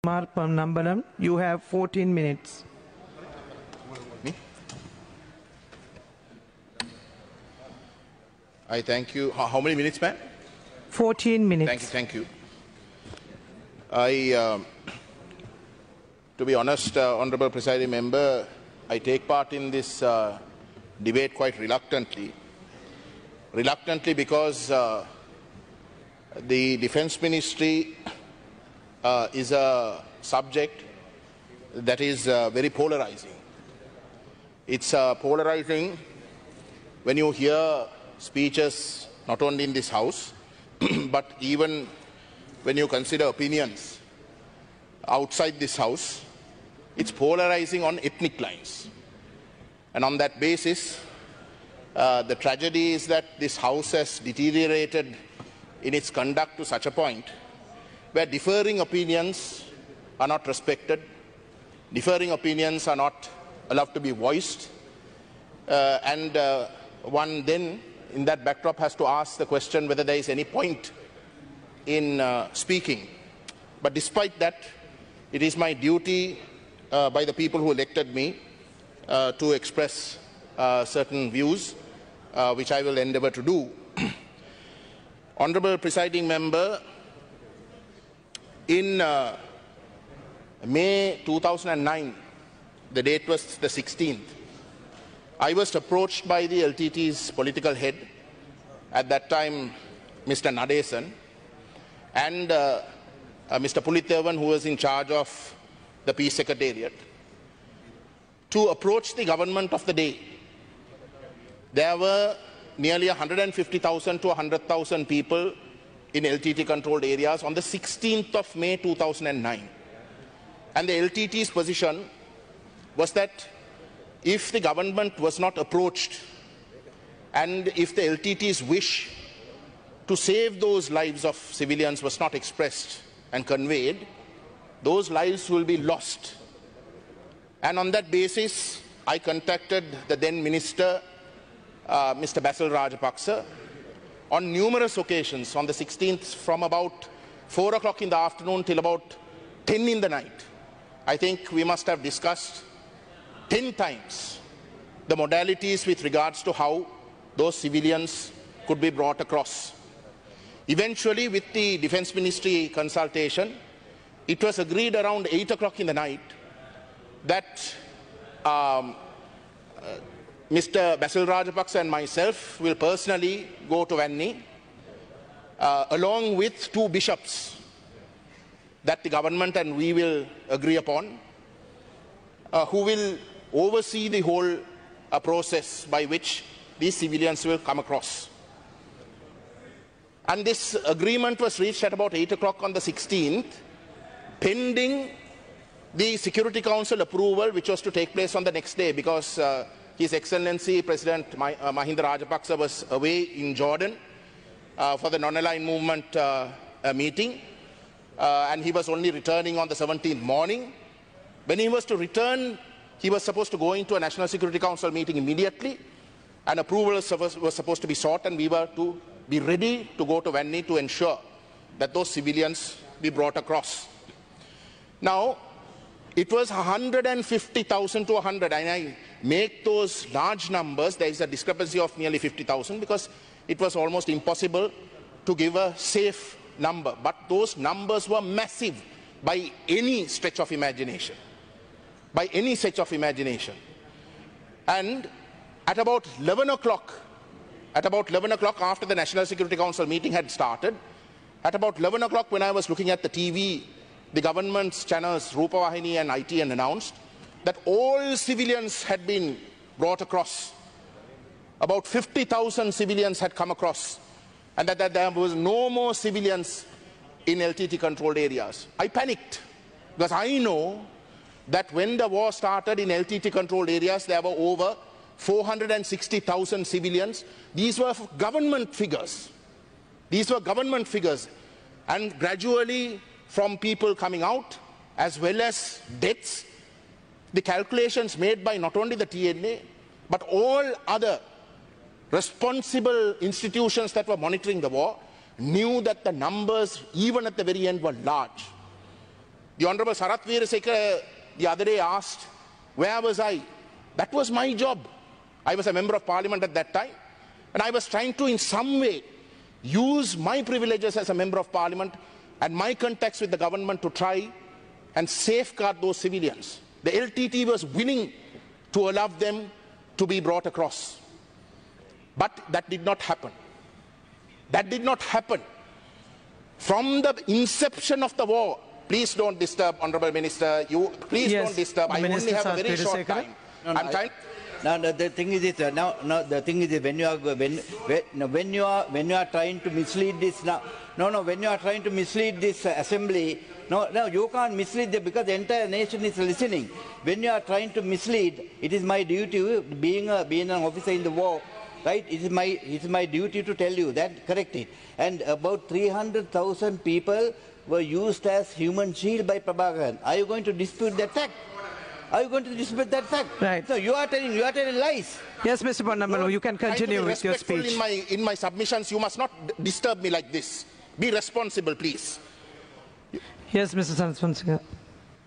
Nambalam, you have 14 minutes. Me? I thank you. How many minutes, ma'am? 14 minutes. Thank you. To be honest, Honourable Presiding Member, I take part in this debate quite reluctantly. Reluctantly because the Defence Ministry is a subject that is very polarizing. It's polarizing when you hear speeches not only in this House, but even when you consider opinions outside this House. It's polarizing on ethnic lines. And on that basis, the tragedy is that this House has deteriorated in its conduct to such a point where differing opinions are not respected, differing opinions are not allowed to be voiced, and one then, in that backdrop, has to ask the question whether there is any point in speaking. But despite that, it is my duty by the people who elected me to express certain views, which I will endeavour to do. Honourable Presiding Member, in May 2009, the date was the 16th, I was approached by the LTT's political head, at that time Mr. Nadesan, and Mr. Pulitevan, who was in charge of the Peace Secretariat, to approach the government of the day. There were nearly 150,000 to 100,000 people in LTT-controlled areas on the 16th of May 2009. And the LTT's position was that if the government was not approached and if the LTT's wish to save those lives of civilians was not expressed and conveyed, those lives will be lost. And on that basis, I contacted the then Minister, Mr. Basil Rajapaksa, on numerous occasions on the 16th from about 4 o'clock in the afternoon till about 10 in the night. I think we must have discussed 10 times the modalities with regards to how those civilians could be brought across. Eventually, with the Defence Ministry consultation, it was agreed around 8 o'clock in the night that Mr. Basil Rajapaksa and myself will personally go to Vanni, along with 2 bishops that the government and we will agree upon, who will oversee the whole process by which these civilians will come across. And this agreement was reached at about 8 o'clock on the 16th, pending the Security Council approval, which was to take place on the next day, because His Excellency President Mahinda Rajapaksa was away in Jordan for the non-aligned movement meeting, and he was only returning on the 17th morning. When he was to return, he was supposed to go into a National Security Council meeting immediately, and approval was supposed to be sought, and we were to be ready to go to Vanni to ensure that those civilians be brought across. Now, it was 150,000 to 100, and I make those large numbers. There is a discrepancy of nearly 50,000 because it was almost impossible to give a safe number. But those numbers were massive by any stretch of imagination. By any stretch of imagination. And at about 11 o'clock, after the National Security Council meeting had started, at about 11 o'clock when I was looking at the TV, the government's channels, Rupavahini and ITN, announced that all civilians had been brought across. About 50,000 civilians had come across, and that there was no more civilians in LTT-controlled areas. I panicked, because I know that when the war started in LTT-controlled areas, there were over 460,000 civilians. These were government figures. These were government figures. And gradually, from people coming out, as well as deaths, the calculations made by not only the TNA, but all other responsible institutions that were monitoring the war, knew that the numbers, even at the very end, were large. The Honorable Sarath Veerasekara the other day asked, where was I? That was my job. I was a member of parliament at that time, and I was trying to in some way use my privileges as a member of parliament and my contacts with the government to try and safeguard those civilians. The LTT was willing to allow them to be brought across. But that did not happen. That did not happen. From the inception of the war, please don't disturb, Honourable Minister. Please don't disturb. I only have a very short time. I'm trying. Now the thing is this. The thing is this, when you are trying to mislead this when you are trying to mislead this assembly, no, you can't mislead them because the entire nation is listening. When you are trying to mislead, it is my duty, being an officer in the war, right? It is my duty to tell you that, correct it. And about 300,000 people were used as human shield by Prabhakaran. Are you going to dispute that fact? Are you going to dispute that fact? Right. So you are telling lies. Yes, Mr. Ponnambalam, you can continue with your speech. In my submissions, you must not disturb me like this. Be responsible, please. Yes, Mr. Sarath Veerasekara.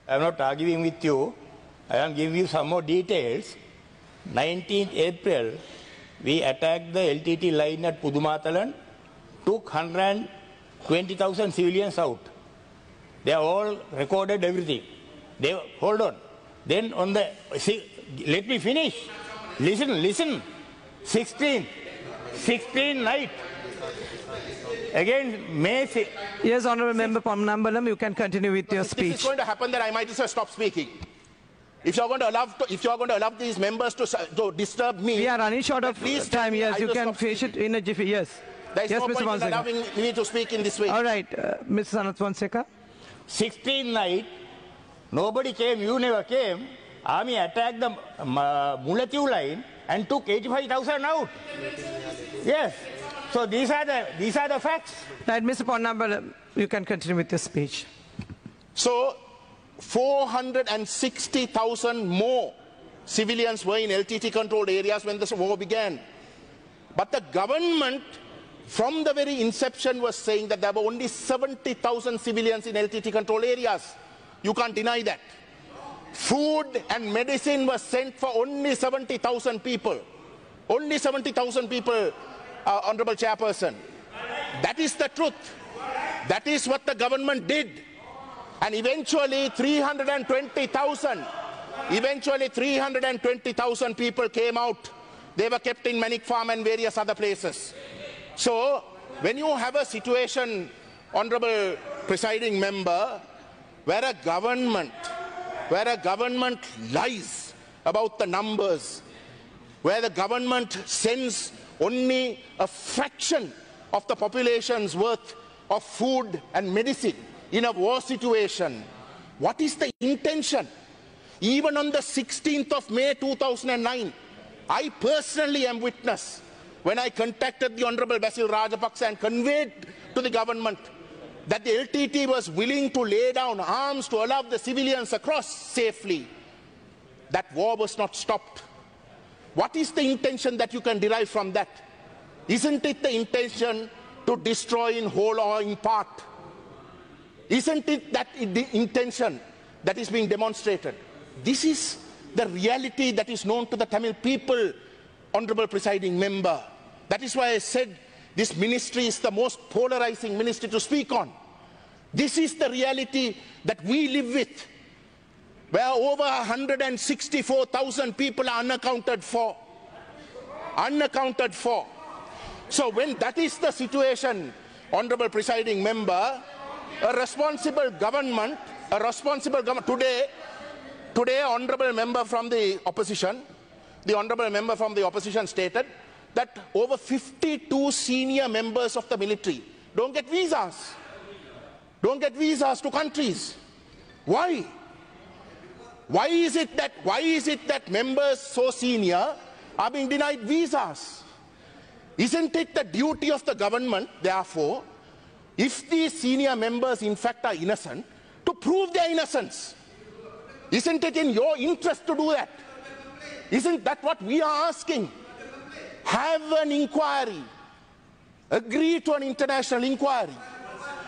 I am not arguing with you. I am giving you some more details. 19th April, we attacked the LTT line at Pudumatalan, took 120,000 civilians out. They have all recorded everything. Hold on. Then on the, let me finish. Listen. 16 night. Again, May. Yes, Honourable Member Ponnambalam, you can continue with your speech. If this is going to happen, then I might as well stop speaking. If you are going to allow these members to disturb me, we are running short of time. Yes, you can finish it in a jiffy. Yes. There is yes, no Mr. point in allowing me to speak in this way. All right, Mr. Sarath Veerasekara. 16 night, nobody came, you never came. Army attacked the Mulatiu line and took 85,000 out. Yes. So these are the facts. Right, Mr. Ponnambalam, you can continue with your speech. So 460,000 more civilians were in LTT controlled areas when this war began. But the government from the very inception was saying that there were only 70,000 civilians in LTT controlled areas. You can't deny that. Food and medicine was sent for only 70,000 people. Only 70,000 people, Honourable Chairperson. That is the truth. That is what the government did. And eventually 320,000 people came out. They were kept in Manik Farm and various other places. So when you have a situation, Honourable Presiding Member, where a government lies about the numbers, where the government sends only a fraction of the population's worth of food and medicine in a war situation, what is the intention? Even on the 16th of May 2009, I personally am witness when I contacted the Honourable Basil Rajapaksa and conveyed to the government that the LTT was willing to lay down arms to allow the civilians across safely. That war was not stopped. What is the intention that you can derive from that? Isn't it the intention to destroy in whole or in part? Isn't it that the intention that is being demonstrated? This is the reality that is known to the Tamil people, Honourable Presiding Member. That is why I said this ministry is the most polarizing ministry to speak on. This is the reality that we live with, where over 164,000 people are unaccounted for. Unaccounted for. So when that is the situation, Honourable Presiding Member, a responsible government, today Honourable Member from the opposition stated that over 52 senior members of the military don't get visas to countries. Why? Why is it that members so senior are being denied visas? Isn't it the duty of the government, therefore, if these senior members in fact are innocent, to prove their innocence? Isn't it in your interest to do that? Isn't that what we are asking? Have an inquiry. Agree to an international inquiry.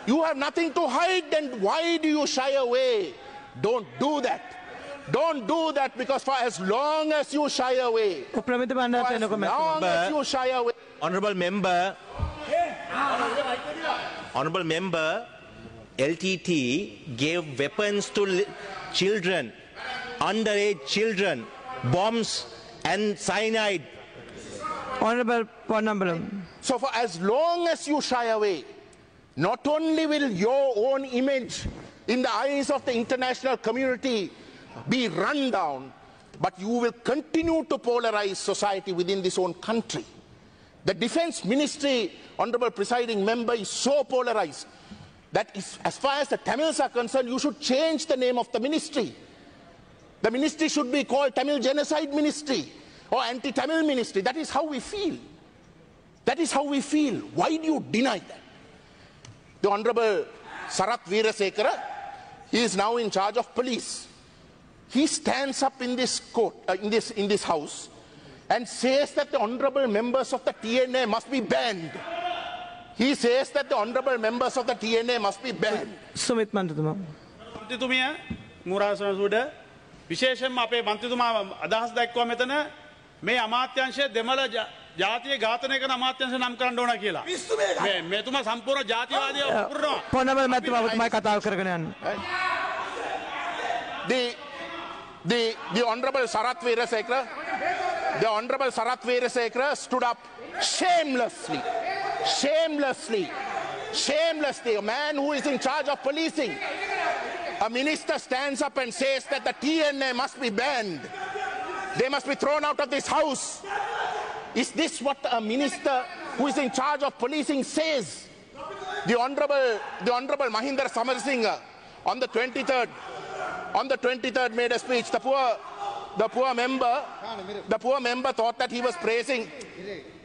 You have nothing to hide, then why do you shy away? Don't do that. Don't do that, because for as long as you shy away, Honourable member, LTT gave weapons to children, underage children, bombs and cyanide. Honourable Ponnambalam. So for as long as you shy away, not only will your own image in the eyes of the international community be run down, but you will continue to polarize society within this own country. The Defence Ministry, Honourable Presiding Member, is so polarized that as far as the Tamils are concerned, you should change the name of the ministry. The ministry should be called Tamil Genocide Ministry or Anti-Tamil Ministry. That is how we feel. That is how we feel. Why do you deny that? The Honourable Sarath Veerasekara, he is now in charge of police. He stands up in this court, in this house, and says that the honourable members of the TNA must be banned. He says that the honourable members of the TNA must be banned. Sumit Mantrituma. මන්ත්‍රීතුමිය මූරාසන සුඩ විශේෂයෙන්ම අපේ මන්ත්‍රීතුමා අදහස් දැක්වුවා මෙතන මේ අමාත්‍යාංශය දෙමළ ජාතිය ඝාතනය කරන අමාත්‍යාංශ නම් කරන්න ඕන කියලා. මෙතුමා සම්පූර්ණ ජාතිවාදී පුරනවා. Ponnambalam මැතිතුමා ඔබතුමායි කතාව කරගෙන යන්න. The Honourable Sarath Veerasekara stood up shamelessly, a man who is in charge of policing. A minister stands up and says that the TNA must be banned. They must be thrown out of this house. Is this what a minister who is in charge of policing says? The Honourable Mahinda Samarsinghe on the 23rd made a speech. The poor member thought that he was praising.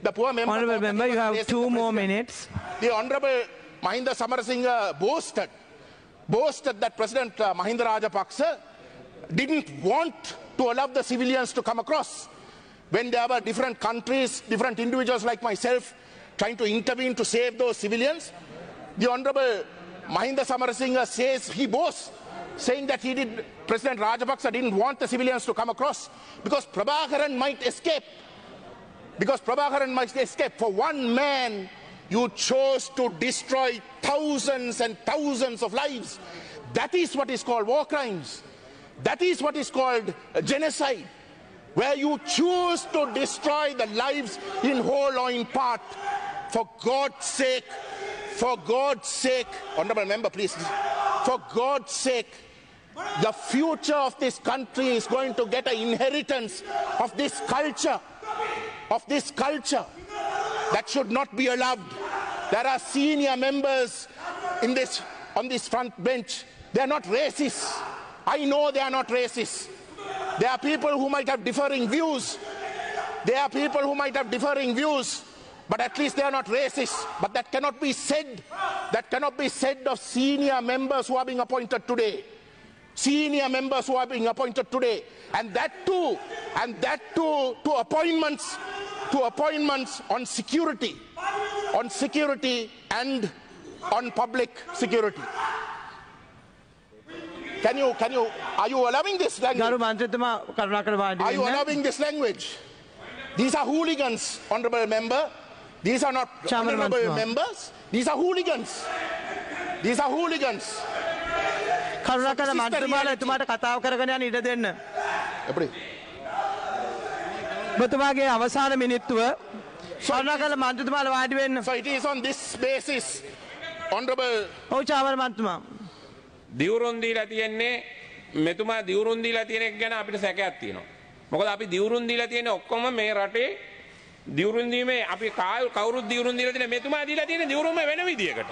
The poor member. Honourable member, you have 2 more minutes. The Honourable Mahinda Samarsinghe boasted that President Mahinda Rajapaksa didn't want to allow the civilians to come across. When there were different countries, different individuals like myself trying to intervene to save those civilians, the Honourable Mahinda Samarsinghe says, he boasts, saying that President Rajapaksa didn't want the civilians to come across because Prabhakaran might escape. For one man, you chose to destroy thousands and thousands of lives. That is what is called war crimes. That is what is called genocide, where you choose to destroy the lives in whole or in part. For God's sake, Honourable Member, please, for God's sake, the future of this country is going to get an inheritance of this culture. That should not be allowed. There are senior members on this front bench. They are not racist. I know they are not racist. There are people who might have differing views. But at least they are not racist. But that cannot be said. Of senior members who are being appointed today. And that too to appointments on security and on public security. Are you allowing this language? Are you allowing this language? These are hooligans, Honourable Member. These are not honourable members. These are hooligans. කරුණාකර මන්ත්‍රීතුමාලා එතුමාට කතාව කරගෙන යන්න ඉඩ දෙන්න. ඔබතුමාගේ අවසාන මිනිත්තුව කරුණාකර මන්ත්‍රීතුමාලා වාඩි වෙන්න. So it is on this basis, Honourable. ඔව් චාමර මන්ත්‍රීතුමා. දිවුරුන් දීලා තියෙන්නේ මෙතුමා දිවුරුන් දීලා තියෙන එක ගැන අපිට සැකයක් තියෙනවා. මොකද අපි දිවුරුන් දීලා තියෙන්නේ ඔක්කොම මේ රටේ දිවුරුන් දීමේ අපි කවුරුත් දිවුරුන් දීලා තියෙන මෙතුමා දීලා තියෙන දිවුරුම වෙන විදියකට.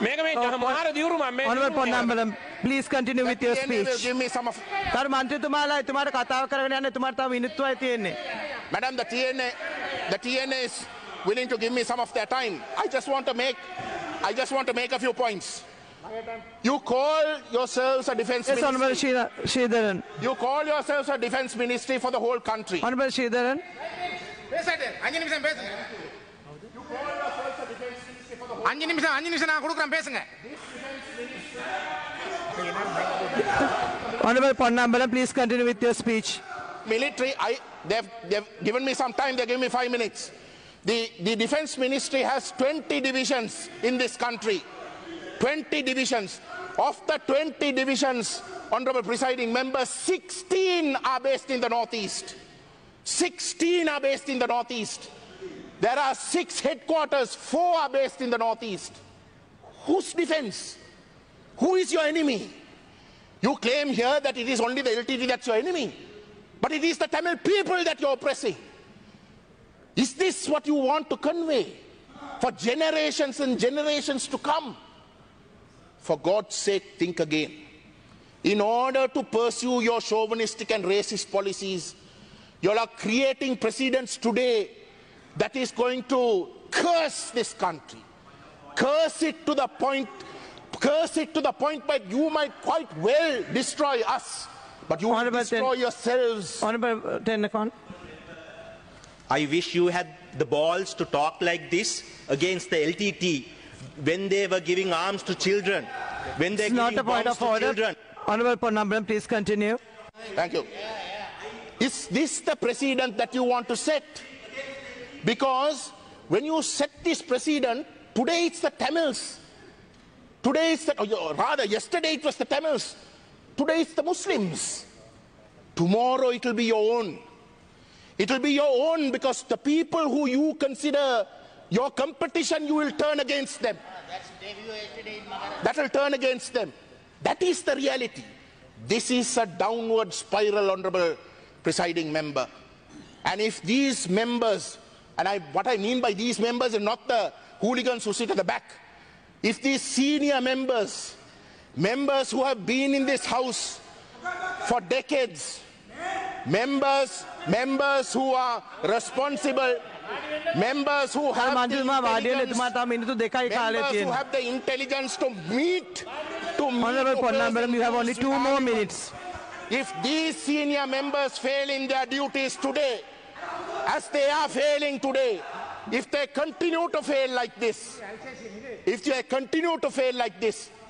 මේක මේ මහාර දිවුරුම මේ Honourable Ponnambalam, please continue with your speech. Give me some of. කරු මන්ත්‍රීතුමාලා එතුමාට කතාව කරගෙන යන්න එතුමාට තව මිනිත්තුවයි තියෙන්නේ. Madam, the TNA is willing to give me some of their time. I just want to make a few points. You call yourselves a defence ministry. Yes, Honourable Sridharan. You call yourselves a defence ministry for the whole country. Honourable Sridharan. அஞ்சு நிமிஷம் நான் கொடுக்குறேன் பேசுங்க. Honorable Ponnambalam, please continue with your speech. Military, they've given me some time, they gave me 5 minutes. The Defense Ministry has 20 divisions in this country. 20 divisions. Of the 20 divisions, Honorable Presiding Member, 16 are based in the Northeast. 16 are based in the Northeast. There are 6 headquarters, 4 are based in the Northeast. Whose defense? Who is your enemy? You claim here that it is only the LTT that's your enemy. But it is the Tamil people that you're oppressing. Is this what you want to convey for generations and generations to come? For God's sake, think again. In order to pursue your chauvinistic and racist policies, you are creating precedents today that is going to curse this country. Curse it to the point that you might quite well destroy us, but you will destroy yourselves. Honorable Thinakkural. I wish you had the balls to talk like this against the LTT when they were giving arms to children, when they're giving bombs to children. Honorable Ponnambalam, please continue. Thank you. Is this the precedent that you want to set? Because when you set this precedent, today it's the Tamils. Today it's yesterday it was the Tamils. Today it's the Muslims. Tomorrow it will be your own. It will be your own because the people who you consider your competition, you will turn against them. That will turn against them. That is the reality. This is a downward spiral, Honorable Presiding Member. And if these members, and what I mean by these members is not the hooligans who sit at the back. If these senior members who have been in this house for decades, members who are responsible, members who have the intelligence to meet. Honorable Ponnambalam, you have only 2 more minutes. If these senior members fail in their duties today, as they are failing today, if they continue to fail like this,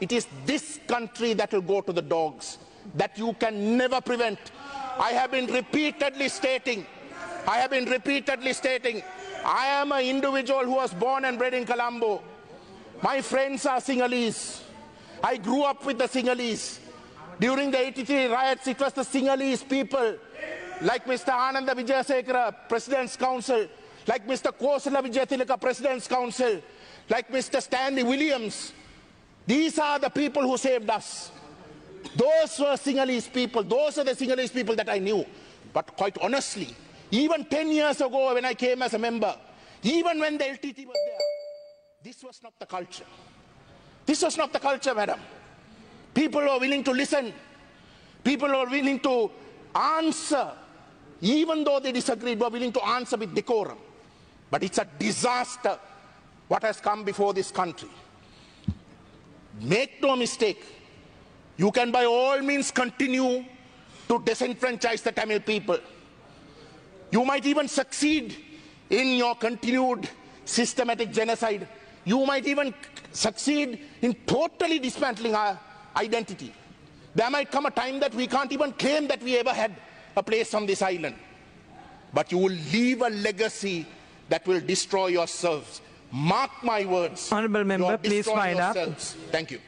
it is this country that will go to the dogs, that you can never prevent. I have been repeatedly stating, I am an individual who was born and bred in Colombo. My friends are Sinhalese. I grew up with the Sinhalese. During the 83 riots, it was the Sinhalese people, like Mr. Ananda Vijayasekara, President's Council, like Mr. Kosala Vijayathilaka, President's Council, like Mr. Stanley Williams. These are the people who saved us. Those were Sinhalese people. Those are the Sinhalese people that I knew. But quite honestly, even 10 years ago when I came as a member, even when the LTT was there, this was not the culture. This was not the culture, madam. People were willing to listen. People were willing to answer. Even though they disagreed, were willing to answer with decorum. But it's a disaster what has come before this country. Make no mistake. You can by all means continue to disenfranchise the Tamil people. You might even succeed in your continued systematic genocide. You might even succeed in totally dismantling our identity. There might come a time that we can't even claim that we ever had a place on this island. But you will leave a legacy that will destroy yourselves. Mark my words. Honorable member, please wind up. Thank you.